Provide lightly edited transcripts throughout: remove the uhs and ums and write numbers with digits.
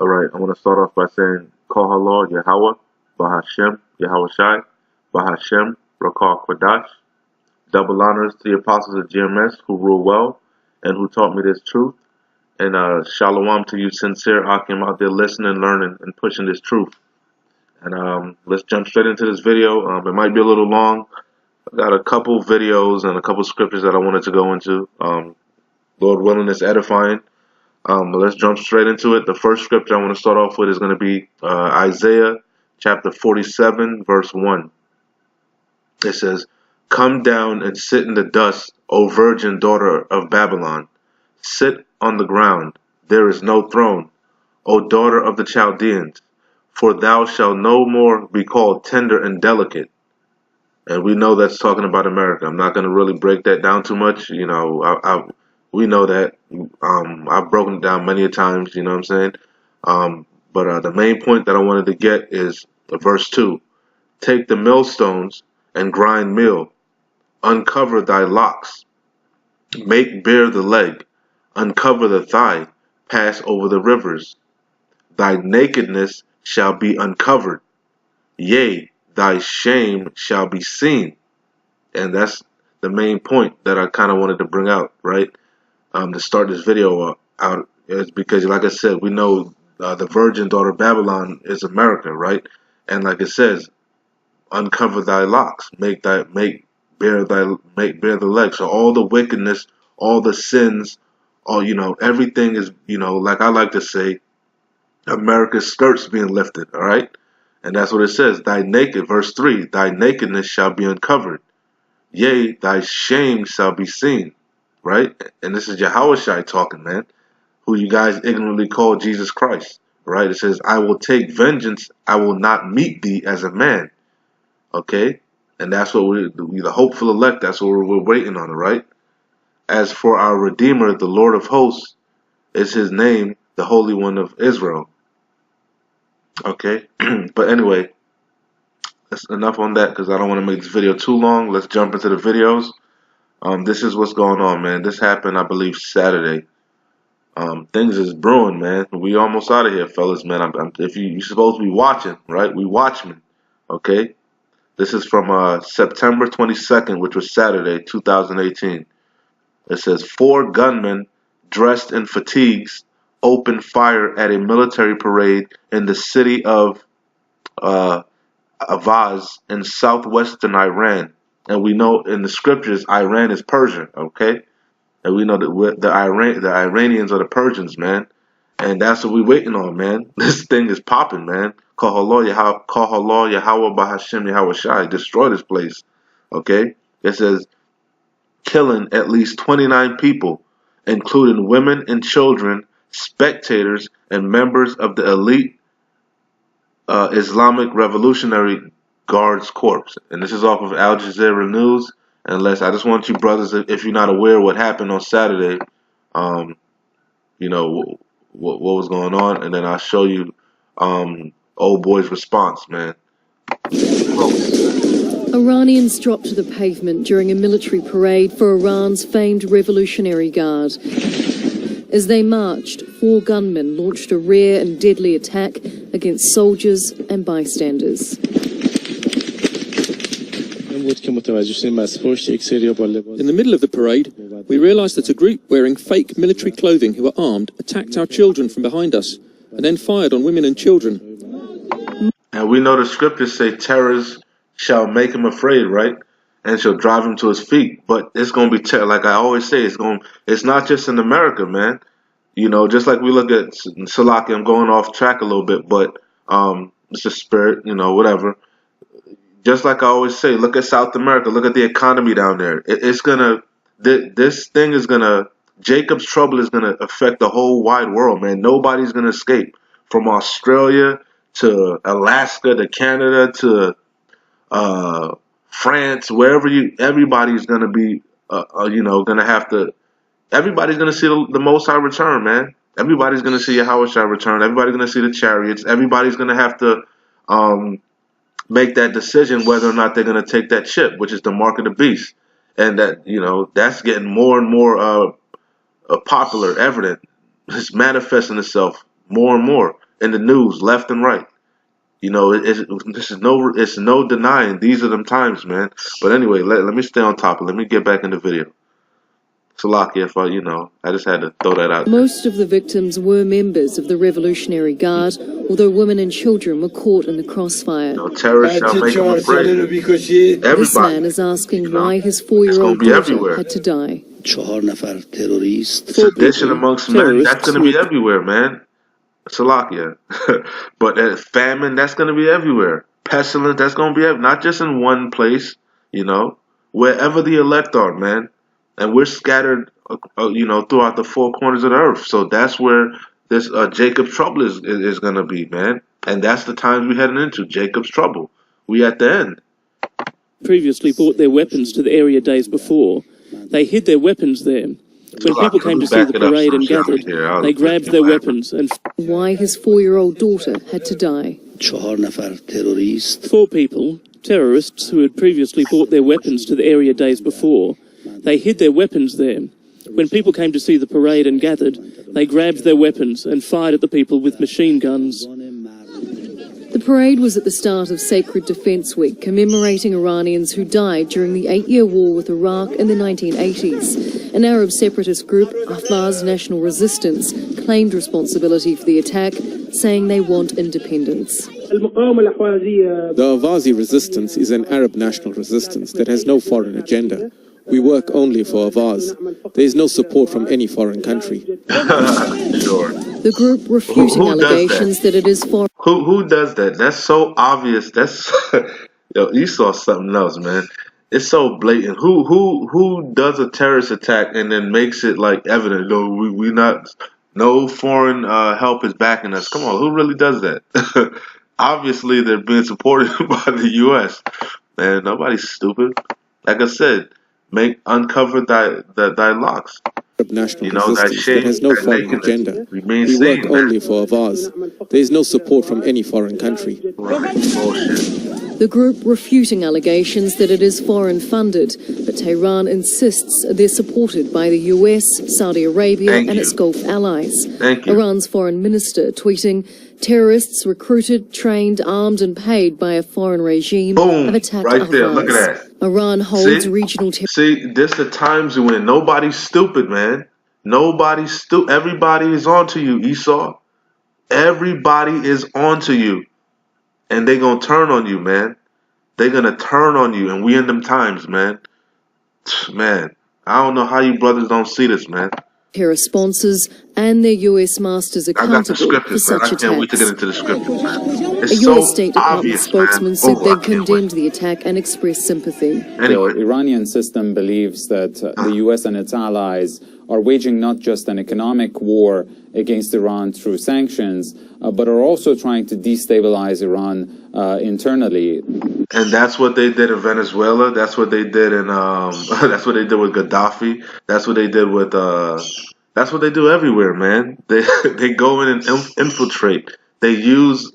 Alright, I want to start off by saying Kohalor Yahweh, Bahashem, Yahweh Shai, Bahashem, Rakar Kwadash. Double honors to the apostles of GMS who rule well and who taught me this truth. And shalom to you sincere Akim out there listening, learning, and pushing this truth. And let's jump straight into this video. It might be a little long. I've got a couple videos and a couple scriptures that I wanted to go into. Lord willing, it's edifying. But let's jump straight into it. The first scripture I want to start off with is going to be Isaiah chapter 47, verse 1. It says, "Come down and sit in the dust, O virgin daughter of Babylon. Sit on the ground. There is no throne, O daughter of the Chaldeans. For thou shalt no more be called tender and delicate." And we know that's talking about America. I'm not going to really break that down too much. You know, we know that. I've broken it down many a times, you know what I'm saying? But the main point that I wanted to get is verse 2. "Take the millstones and grind meal. Uncover thy locks. Make bare the leg. Uncover the thigh. Pass over the rivers. Thy nakedness shall be uncovered. Yea, thy shame shall be seen." And that's the main point that I kind of wanted to bring out, right? To start this video out is because, like I said, we know the virgin daughter of Babylon is America, right? And like it says, uncover thy locks, make bare the legs. So all the wickedness, all the sins, everything is, like I like to say, America's skirts being lifted, all right? And that's what it says. Verse 3, thy nakedness shall be uncovered. Yea, thy shame shall be seen. Right? And this is Yahweh Shai talking, man, who you guys ignorantly call Jesus Christ. Right? It says, "I will take vengeance. I will not meet thee as a man." Okay? And that's what the hopeful elect, that's what we're waiting on, right? "As for our Redeemer, the Lord of hosts is his name, the Holy One of Israel." Okay? But anyway, that's enough on that because I don't want to make this video too long. Let's jump into the videos. This is what's going on, man. This happened, I believe, Saturday. Things is brewing, man. We almost out of here, fellas, man. If you're supposed to be watching, right? We watchmen, okay? This is from September 22nd, which was Saturday, 2018. It says, 4 gunmen dressed in fatigues opened fire at a military parade in the city of Avaz in southwestern Iran. And we know in the scriptures, Iran is Persia, okay? And we know that the Iranians are the Persians, man. And that's what we're waiting on, man. This thing is popping, man. Kohalor Yahweh Bahashem Yahweh Shai. Destroy this place, okay? It says, killing at least 29 people, including women and children, spectators, and members of the elite Islamic Revolutionary Guards Corps. And this is off of Al Jazeera News. Unless I just want you brothers, if you're not aware of what happened on Saturday, you know what was going on, and then I'll show you old boy's response, man. Iranians dropped to the pavement during a military parade for Iran's famed Revolutionary Guard. As they marched, 4 gunmen launched a rare and deadly attack against soldiers and bystanders. In the middle of the parade, we realized that a group wearing fake military clothing who were armed attacked our children from behind us and then fired on women and children. And we know the scriptures say terrors shall make him afraid, right? And shall drive him to his feet. But it's going to be, like I always say, it's not just in America, man. You know, just like we look at Salaki, I'm going off track a little bit, but it's a spirit, whatever. Just like I always say, look at South America. Look at the economy down there. This thing is gonna, Jacob's trouble is gonna affect the whole wide world, man. Nobody's gonna escape. From Australia to Alaska to Canada to France, wherever everybody's gonna be, gonna have to. Everybody's gonna see the Most High return, man. Everybody's gonna see Yahweh Shai return. Everybody's gonna see the chariots. Everybody's gonna have to make that decision whether or not they're going to take that chip, which is the mark of the beast. And that, that's getting more and more popular, evident. It's manifesting itself more and more. in the news, left and right. You know, it's no denying these are them times, man. But anyway, let me stay on topic. Let me get back in the video. Salakia, if I just had to throw that out there. Most of the victims were members of the Revolutionary Guard, although women and children were caught in the crossfire. Terrorists shall make them afraid. Everybody. This man is asking why his 4-year-old daughter had to die. Sedition amongst men, that's going to be everywhere, man. Salakia. But famine, that's going to be everywhere. Pestilence, that's going to be not just in one place, wherever the elect are, man. And we're scattered, throughout the four corners of the earth. So that's where this Jacob's trouble is going to be, man. And that's the times we're heading into, Jacob's trouble. We at the end. Previously brought their weapons to the area days before. They hid their weapons there. When people came to see the parade and gathered, they grabbed their weapons and... Why his 4-year-old daughter had to die. 4 people, terrorists who had previously brought their weapons to the area days before. They hid their weapons there. When people came to see the parade and gathered, they grabbed their weapons and fired at the people with machine guns. The parade was at the start of Sacred Defense Week, commemorating Iranians who died during the 8-year war with Iraq in the 1980s. An Arab separatist group, Ahvaz National Resistance, claimed responsibility for the attack, saying they want independence. The Ahvazi resistance is an Arab national resistance that has no foreign agenda. We work only for Ahvaz. There is no support from any foreign country. Sure. The group refuting allegations that it is foreign. Who does that? That's so obvious. That's yo, you saw something else, man. It's so blatant. Who does a terrorist attack and then makes it like evident? No, we not. No foreign help is backing us. Come on, who really does that? Obviously, they're being supported by the U.S. Man, nobody's stupid. Like I said, uncover thy locks. National resistance that has no foreign agenda. We work only for Ahvaz. There is no support from any foreign country. Right. Bullshit. The group refuting allegations that it is foreign funded, but Tehran insists they're supported by the US, Saudi Arabia and its Gulf allies. Iran's foreign minister tweeting, terrorists recruited, trained, armed and paid by a foreign regime have attacked right there. Look at that. Iran holds regional... See, this the times when nobody's stupid, man. Nobody's stupid. Everybody is onto you, Esau. Everybody is onto you. And they gonna turn on you, man. They gonna turn on you. And we in them times, man. Man, I don't know how you brothers don't see this, man. Terror sponsors and their US masters accountable for such attacks. I can't wait to get into the scriptures, man. A US State Department spokesman said they condemned the attack and expressed sympathy. The Iranian system believes that the US and its allies are waging not just an economic war against Iran through sanctions, but are also trying to destabilize Iran internally. And that's what they did in Venezuela. That's what they did in that's what they did with Gaddafi. That's what they did with that's what they do everywhere, man. They go in and infiltrate. They use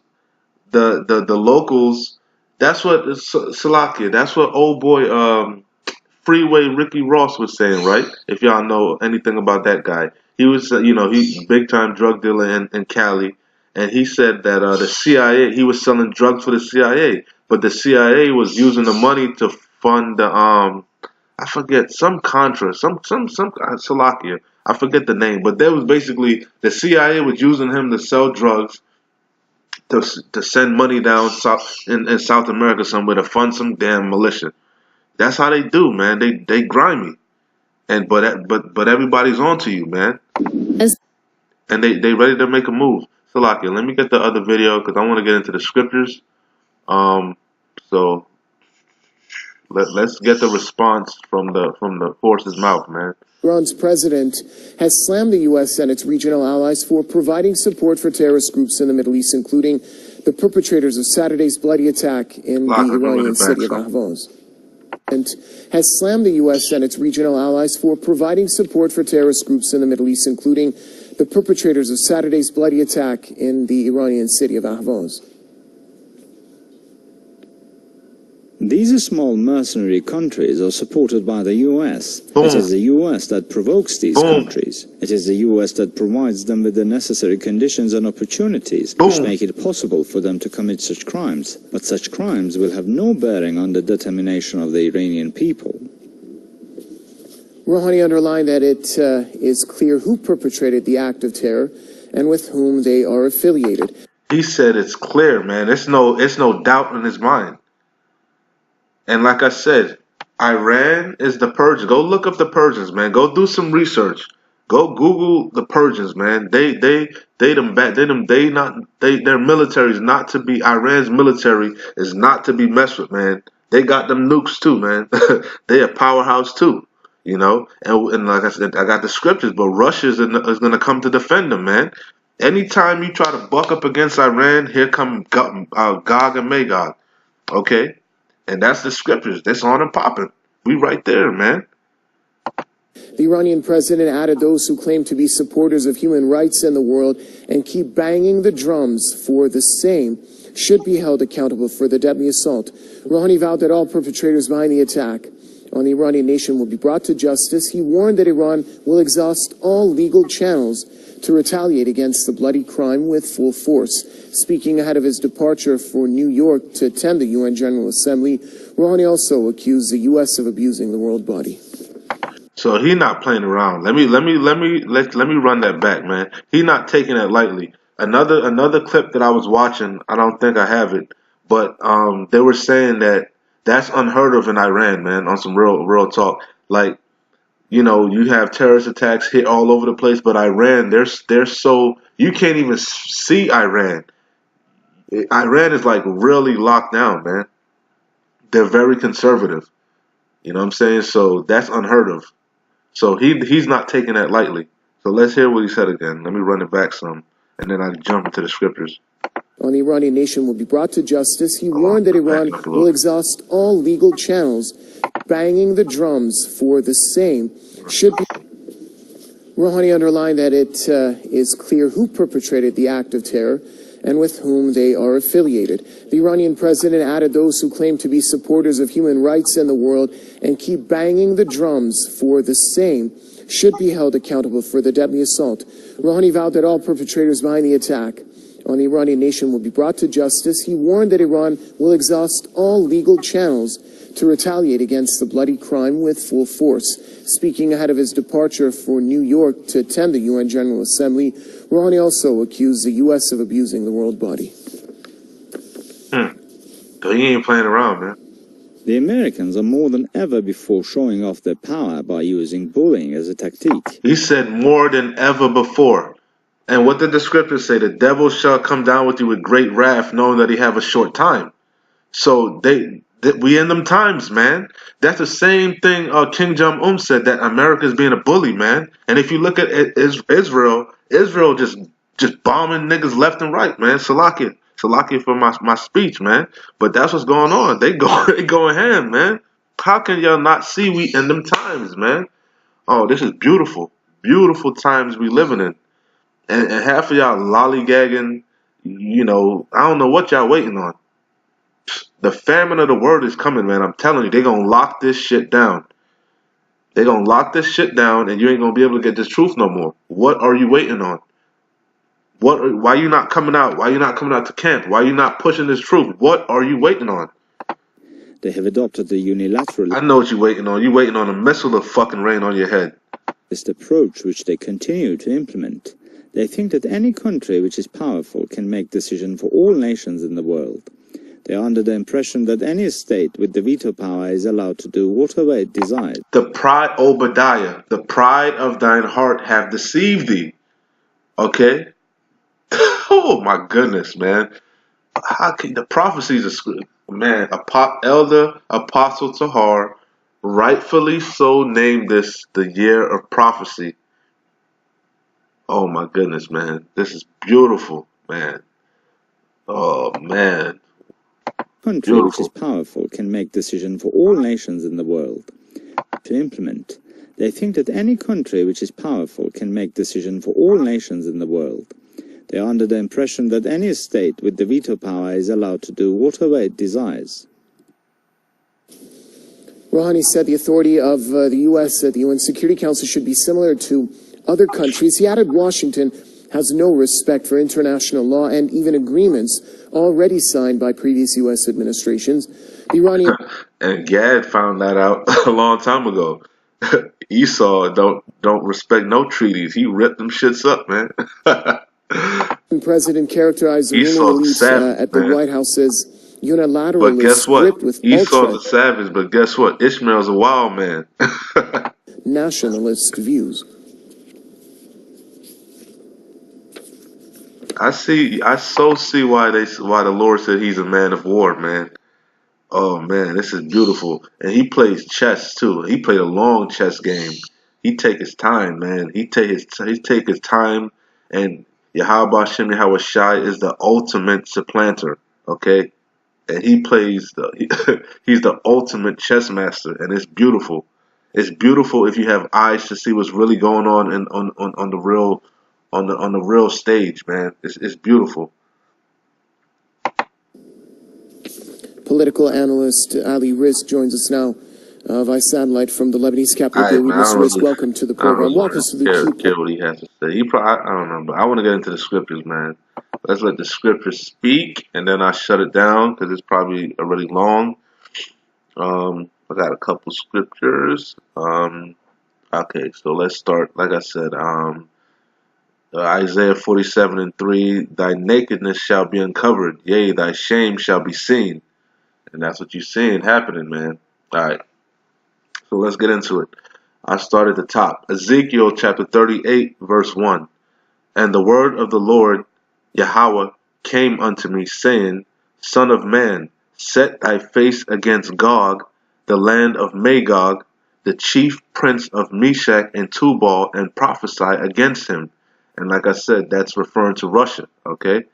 the locals. That's what Salakia. That's what old boy Freeway Ricky Ross was saying, right? If y'all know anything about that guy, he was he's big time drug dealer in Cali, and he said that the CIA, he was selling drugs for the CIA, but the CIA was using the money to fund the I forget, some Contra, some Salakia. I forget the name, but there was basically the CIA was using him to sell drugs, to send money down in South America somewhere to fund some damn militia. That's how they do, man. They grimy, but everybody's onto you, man. And they ready to make a move. Salakia, let me get the other video because I want to get into the scriptures. So let's get the response from the horse's mouth, man. Iran's president has slammed the U.S. and its regional allies for providing support for terrorist groups in the Middle East, including the perpetrators of Saturday's bloody attack in the Iranian city of Ahvaz. And has slammed the U.S. and its regional allies for providing support for terrorist groups in the Middle East, including the perpetrators of Saturday's bloody attack in the Iranian city of Ahvaz. These small mercenary countries are supported by the US. Boom. It is the US that provokes these Boom. countries. It is the US that provides them with the necessary conditions and opportunities Boom. which make it possible for them to commit such crimes. But such crimes will have no bearing on the determination of the Iranian people. Rouhani underlined that it is clear who perpetrated the act of terror and with whom they are affiliated. He said it's clear, man. It's no doubt in his mind. And like I said, Iran is the Persians. Go look up the Persians, man. Go do some research. Go Google the Persians, man. Their military is not to be. Iran's military is not to be messed with, man. They got them nukes too, man. They a powerhouse too, you know. And like I said, I got the scriptures, but Russia is gonna come to defend them, man. Anytime you try to buck up against Iran, here come Gog and Magog, okay? And that's the scriptures. That's on and popping. We right there, man. The Iranian president added those who claim to be supporters of human rights in the world and keep banging the drums for the same should be held accountable for the deadly assault. Rouhani vowed that all perpetrators behind the attack on the Iranian nation will be brought to justice. He warned that Iran will exhaust all legal channels to retaliate against the bloody crime with full force. Speaking ahead of his departure for New York to attend the UN General Assembly, Rouhani also accused the U.S. of abusing the world body. So he not playing around. Let me run that back, man. He not taking it lightly. Another clip that I was watching, I don't think I have it, but they were saying that that's unheard of in Iran, man, on some real talk. Like, you know, you have terrorist attacks hit all over the place, but Iran, they're so, you can't even see Iran. Iran is like really locked down, man. They're very conservative. You know what I'm saying? So that's unheard of. So he's not taking that lightly. So let's hear what he said again. Let me run it back some, and then I jump into the scriptures. On the Iranian nation will be brought to justice. He warned that Iran will exhaust all legal channels, banging the drums for the same should be. Rouhani underlined that it is clear who perpetrated the act of terror and with whom they are affiliated. The Iranian president added those who claim to be supporters of human rights in the world and keep banging the drums for the same should be held accountable for the deadly assault. Rouhani vowed that all perpetrators behind the attack on the Iranian nation will be brought to justice. He warned that Iran will exhaust all legal channels to retaliate against the bloody crime with full force. Speaking ahead of his departure for New York to attend the UN General Assembly, Rouhani also accused the U.S. of abusing the world body. So he ain't playing around, man. The Americans are more than ever before showing off their power by using bullying as a tactic. He said more than ever before. And what did the scriptures say? The devil shall come down with you with great wrath, knowing that he have a short time. So we in them times, man. That's the same thing King Jong-un said, that America is being a bully, man. And if you look at Israel just bombing niggas left and right, man. Salakia for my speech, man. But that's what's going on. They going ham, man. How can y'all not see we in them times, man? Oh, this is beautiful. Beautiful times we living in. And half of y'all lollygagging, you know, I don't know what y'all waiting on. The famine of the word is coming, man. I'm telling you, they're going to lock this shit down. They're going to lock this shit down, and you ain't going to be able to get this truth no more. What are you waiting on? Why you not coming out? Why you not coming out to camp? Why you not pushing this truth? What are you waiting on? They have adopted the unilateral... I know what you're waiting on. You're waiting on a missile to fucking rain on your head. ...this approach which they continue to implement. They think that any country which is powerful can make decisions for all nations in the world. They are under the impression that any state with the veto power is allowed to do whatever it desires. The pride, Obadiah, the pride of thine heart have deceived thee. Okay? Oh my goodness, man. How can the prophecies are, man, Elder Apostle Tahar rightfully so named this the year of prophecy. Oh my goodness, man. This is beautiful, man. Oh man. Country which is powerful can make decisions for all nations in the world to implement. They think that any country which is powerful can make decisions for all nations in the world. They are under the impression that any state with the veto power is allowed to do whatever it desires. Rouhani said the authority of the U.S. at the UN Security Council should be similar to other countries. He added Washington has no respect for international law and even agreements already signed by previous U.S. administrations. The Iranian and Gad found that out a long time ago. Esau don't respect no treaties. He ripped them shits up, man. president characterized the ruling elite at the White House as unilateralist, but guess what? gripped with Esau's a savage, but guess what? Ishmael's a wild man. nationalist views. I so see why the Lord said he's a man of war, man. Oh man, this is beautiful. And he plays chess too. He played a long chess game. He take his time, man. He take his time, and Yahweh Shem Yahweh Shai is the ultimate supplanter. Okay? And he plays he's the ultimate chess master, and it's beautiful. It's beautiful if you have eyes to see what's really going on on the real stage, man. It's beautiful. Political analyst Ali Rizk joins us now via satellite from the Lebanese capital Beirut. Mr. Rizk, welcome to the program. Walk us through the key. Care what he has to say. I don't know, but I want to get into the scriptures, man. Let's let the scriptures speak, and then I shut it down because it's probably already long. I got a couple scriptures. Okay, so let's start. Like I said, Isaiah 47:3, thy nakedness shall be uncovered, yea, thy shame shall be seen. And that's what you're seeing happening, man. All right, so let's get into it. I start at the top. Ezekiel chapter 38, verse 1. And the word of the Lord Yahweh came unto me, saying, Son of man, set thy face against Gog, the land of Magog, the chief prince of Meshach and Tubal, and prophesy against him. And like I said, that's referring to Russia, okay?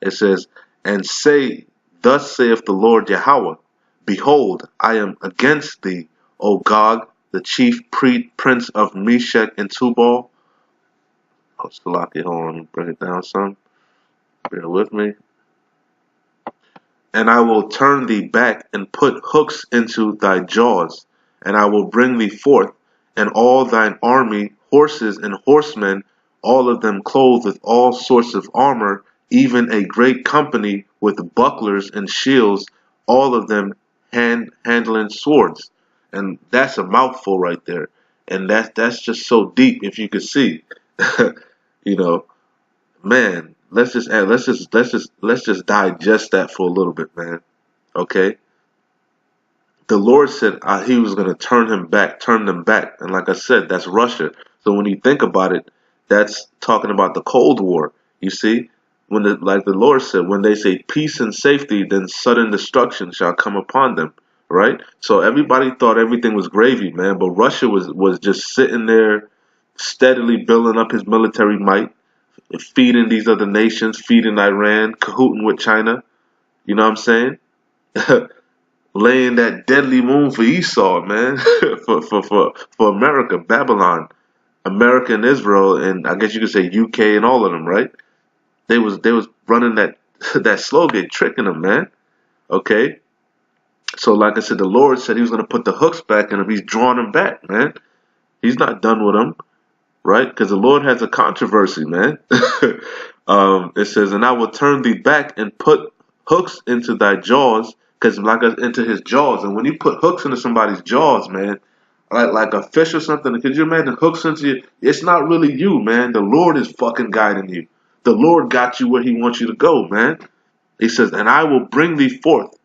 It says, and say, thus saith the Lord Yahweh, behold, I am against thee, O Gog, the chief prince of Meshach and Tubal. Oh, Salaki, hold on, bring it down some. Bear with me. And I will turn thee back and put hooks into thy jaws, and I will bring thee forth, and all thine army, horses and horsemen, all of them clothed with all sorts of armor, even a great company with bucklers and shields, all of them handling swords. And that's a mouthful right there. And that's just so deep, if you could see. You know, man, let's just digest that for a little bit, man. Okay? The Lord said he was going to turn them back. And like I said, that's Russia. So when you think about it, that's talking about the Cold War. You see, like the Lord said, when they say peace and safety, then sudden destruction shall come upon them. Right? So everybody thought everything was gravy, man. But Russia was just sitting there, steadily building up his military might, feeding these other nations, feeding Iran, cahooting with China. You know what I'm saying? Laying that deadly wound for Esau, man, for America, Babylon, America and Israel, and I guess you could say UK and all of them, right? They was running that slogan, tricking them, man. Okay. So like I said, the Lord said he was going to put the hooks back in him. He's drawing them back, man. He's not done with them, right? Because the Lord has a controversy, man. It says, and I will turn thee back and put hooks into thy jaws, because into his jaws. And when you put hooks into somebody's jaws, man, like a fish or something, could you imagine hooks into you? It's not really you, man. The Lord is fucking guiding you. The Lord got you where he wants you to go, man. He says, and I will bring thee forth,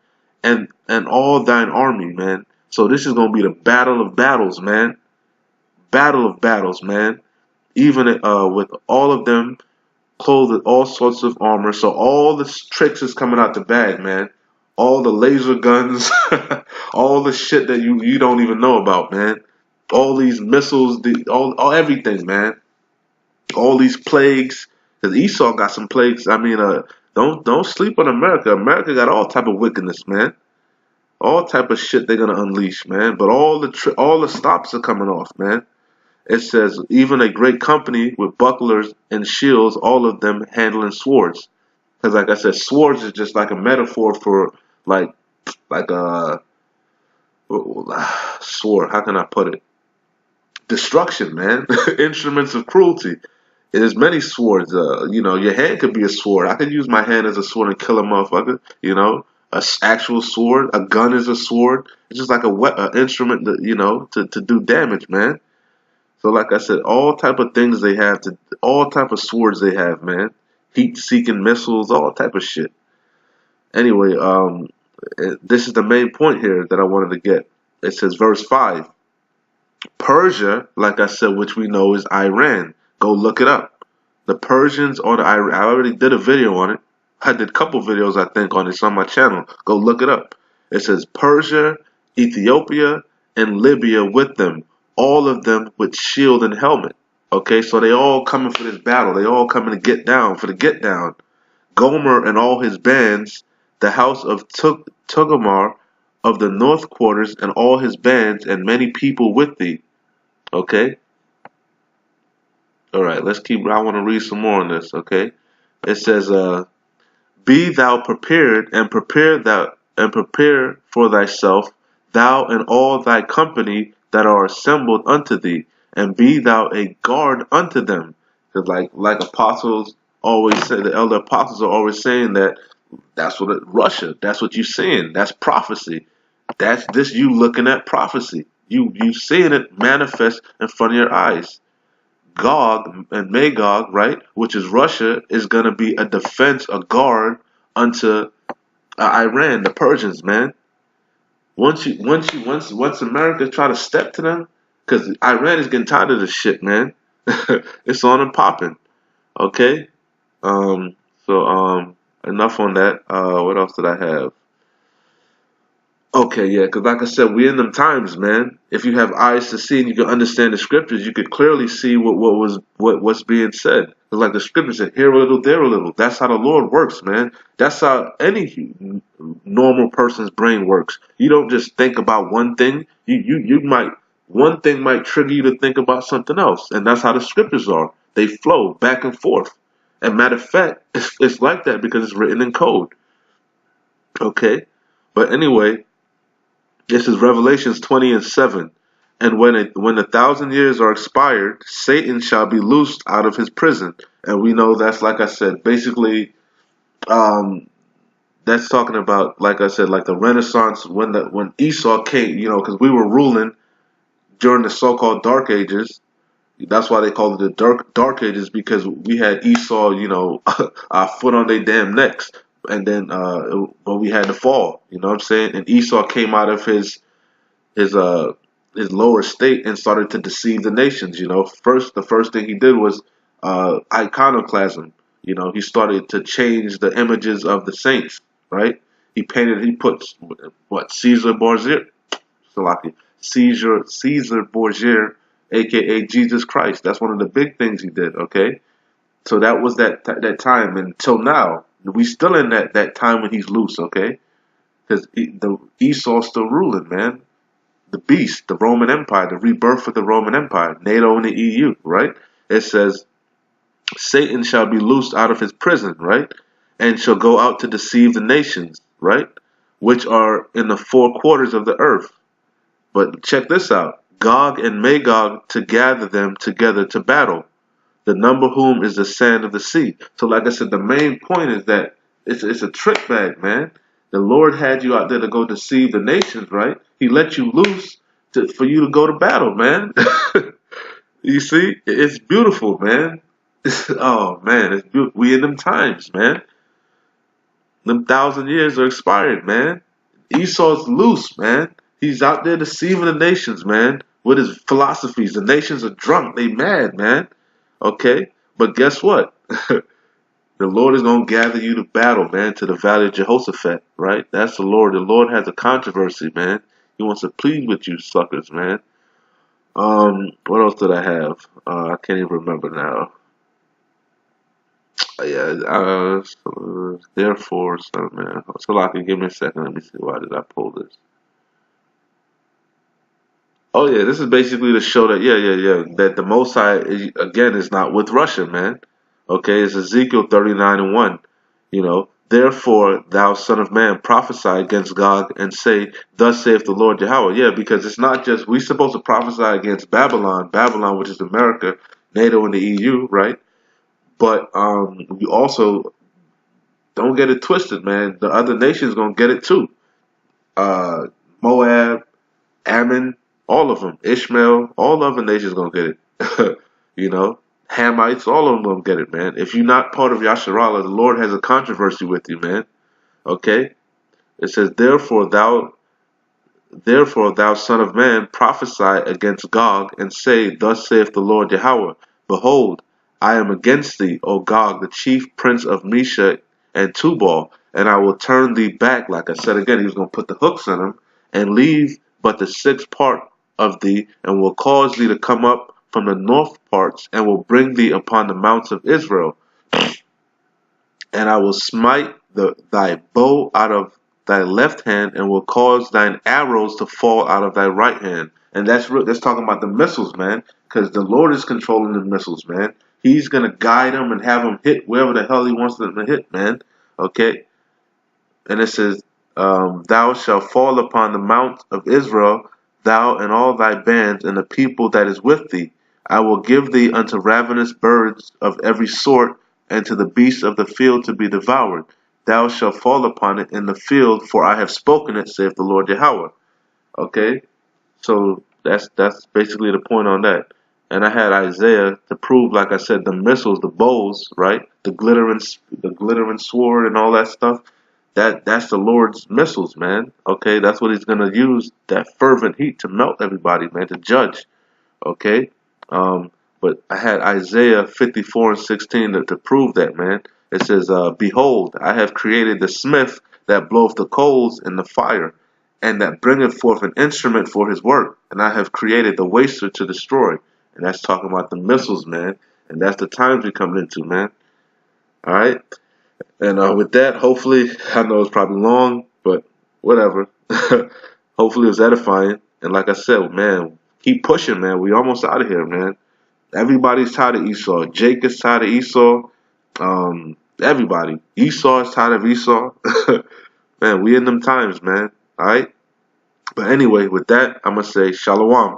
and all thine army, man. So this is going to be the battle of battles, man. Battle of battles, man. Even with all of them clothed with all sorts of armor. So all the tricks is coming out the bag, man. All the laser guns, all the shit that you don't even know about, man. All these missiles, all everything, man. All these plagues. Because Esau got some plagues. I mean, don't sleep on America. America got all type of wickedness, man. All type of shit they're gonna unleash, man. But all the stops are coming off, man. It says, even a great company with bucklers and shields, all of them handling swords. Because like I said, swords is just like a metaphor for like sword, how can I put it? Destruction, man. Instruments of cruelty. There's many swords. Your hand could be a sword. I could use my hand as a sword and kill a motherfucker. Actual sword. A gun is a sword. It's just like a instrument to do damage, man. So like I said, all type of things they have, all type of swords they have, man. Heat-seeking missiles, all type of shit. Anyway, this is the main point here that I wanted to get. It says verse 5. Persia, like I said, which we know is Iran. Go look it up. The Persians or I already did a video on it. I did a couple videos, I think, on this on my channel. Go look it up. It says Persia, Ethiopia, and Libya with them. All of them with shield and helmet. Okay, so they all coming for this battle. They all coming to get down for the get down. Gomer and all his bands, the house of Tugomar of the north quarters and all his bands and many people with thee. Okay? Alright, let's keep, I want to read some more on this, okay? It says, be thou prepared and prepare for thyself, thou and all thy company that are assembled unto thee, and be thou a guard unto them. Because like apostles always say, the elder apostles are always saying that's what Russia, that's what you're seeing, that's prophecy. That's this you looking at prophecy. You seeing it manifest in front of your eyes. Gog and Magog, right, which is Russia, is gonna be a defense, a guard unto Iran, the Persians, man. Once America try to step to them, because Iran is getting tired of this shit, man. It's on and popping. Okay. Enough on that. What else did I have? Okay, yeah, because like I said, we in them times, man. If you have eyes to see and you can understand the scriptures, you could clearly see what's being said. Like the scriptures said, here a little, there a little. That's how the Lord works, man. That's how any normal person's brain works. You don't just think about one thing. One thing might trigger you to think about something else, and that's how the scriptures are. They flow back and forth. And matter of fact, it's like that because it's written in code. Okay, but anyway. This is Revelations 20:7. And when 1,000 years are expired, Satan shall be loosed out of his prison. And we know that's, like I said, basically, that's talking about, like I said, like the Renaissance when Esau came, because we were ruling during the so-called Dark Ages. That's why they call it the Dark Ages, because we had Esau, our foot on their damn necks. And then when we had the fall, you know what I'm saying? And Esau came out of his lower state and started to deceive the nations, The first thing he did was iconoclasm. He started to change the images of the saints, right? He put Caesar Borgia, Caesar Borgia, aka Jesus Christ. That's one of the big things he did, okay? So that was that time until now. We still in that time when he's loose, okay? Because the Esau's still ruling, man. The beast, the Roman Empire, the rebirth of the Roman Empire, NATO and the EU, right? It says, Satan shall be loosed out of his prison, right? And shall go out to deceive the nations, right? Which are in the four quarters of the earth. But check this out. Gog and Magog to gather them together to battle. The number whom is the sand of the sea. So like I said, the main point is that it's a trick bag, man. The Lord had you out there to go deceive the nations, right? He let you loose for you to go to battle, man. You see? It's beautiful, man. Oh, man. It's beautiful. We in them times, man. Them 1,000 years are expired, man. Esau's loose, man. He's out there deceiving the nations, man, with his philosophies. The nations are drunk. They mad, man. Okay, but guess what? The Lord is going to gather you to battle, man, to the valley of Jehoshaphat, right? That's the Lord. The Lord has a controversy, man. He wants to plead with you suckers, man. What else did I have? I can't even remember now. Therefore, son, man. So I can give me a second. Let me see. Why did I pull this? Oh yeah, this is basically to show that that the Most High again is not with Russia, man. Okay, it's Ezekiel 39:1. Therefore, thou son of man, prophesy against Gog and say, thus saith the Lord Yahweh. Yeah, because it's not just, we supposed to prophesy against Babylon, which is America, NATO and the EU, right? But we also, don't get it twisted, man. The other nations gonna get it too. Moab, Ammon, all of them. Ishmael, all other nations gonna get it. You know, Hamites, all of them gonna get it, man. If you're not part of Yasharallah, the Lord has a controversy with you, man. Okay? It says, Therefore, thou son of man, prophesy against Gog, and say, thus saith the Lord Yahweh, Behold, I am against thee, O Gog, the chief prince of Meshech and Tubal, and I will turn thee back, like I said again, he was going to put the hooks in him, and leave but the sixth part of thee, and will cause thee to come up from the north parts, and will bring thee upon the mounts of Israel. And I will smite thy bow out of thy left hand, and will cause thine arrows to fall out of thy right hand. And that's talking about the missiles, man, because the Lord is controlling the missiles, man. He's gonna guide them and have them hit wherever the hell He wants them to hit, man. Okay. And it says, thou shalt fall upon the mount of Israel, thou and all thy bands, and the people that is with thee. I will give thee unto ravenous birds of every sort, and to the beasts of the field to be devoured. Thou shalt fall upon it in the field, for I have spoken it, saith the Lord Yahweh. Okay? So that's basically the point on that. And I had Isaiah to prove, like I said, the missiles, the bows, right? The glittering sword and all that stuff. That's the Lord's missiles, man. Okay, that's what He's gonna use, that fervent heat to melt everybody, man, to judge. Okay, but I had Isaiah 54:16 to prove that, man. It says, "Behold, I have created the smith that bloweth the coals in the fire, and that bringeth forth an instrument for his work. And I have created the waster to destroy." And that's talking about the missiles, man. And that's the times we're coming into, man. All right. And with that, hopefully, I know it's probably long, but whatever. Hopefully it was edifying. And like I said, man, keep pushing, man. We almost out of here, man. Everybody's tired of Esau. Jake is tired of Esau. Everybody. Esau is tired of Esau. Man, we in them times, man. All right? But anyway, with that, I'm going to say shalom.